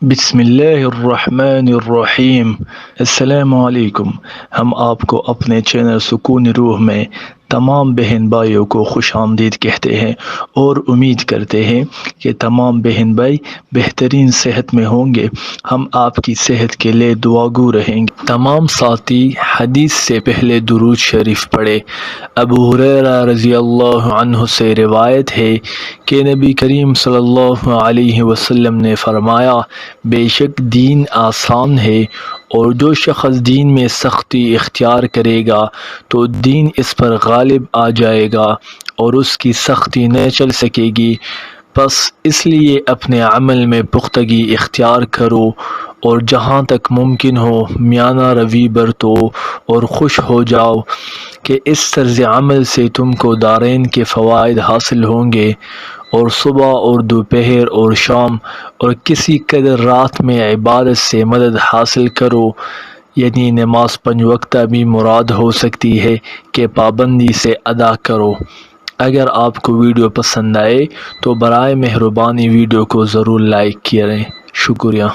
بسم اللہ الرحمن الرحیم۔ السلام علیکم۔ ہم آپ کو اپنے چینل سکون روح میں تمام بہن بھائیوں کو خوش آمدید کہتے ہیں اور امید کرتے ہیں کہ تمام بہن بھائی بہترین صحت میں ہوں گے۔ ہم آپ کی صحت کے لیے دعاگو رہیں گے۔ تمام ساتھی حدیث سے پہلے درود شریف پڑھے۔ ابو ہریرہ رضی اللہ عنہ سے روایت ہے کہ نبی کریم صلی اللہ علیہ وسلم نے فرمایا، بے شک دین آسان ہے، اور جو شخص دین میں سختی اختیار کرے گا تو دین اس پر غالب آ جائے گا اور اس کی سختی نہ چل سکے گی۔ بس اس لیے اپنے عمل میں پختگی اختیار کرو اور جہاں تک ممکن ہو میانہ روی برتو اور خوش ہو جاؤ کہ اس طرز عمل سے تم کو دارین کے فوائد حاصل ہوں گے، اور صبح اور دوپہر اور شام اور کسی قدر رات میں عبادت سے مدد حاصل کرو، یعنی نماز 5 وقتہ بھی مراد ہو سکتی ہے کہ پابندی سے ادا کرو۔ اگر آپ کو ویڈیو پسند آئے تو برائے مہربانی ویڈیو کو ضرور لائک کریں۔ شکریہ۔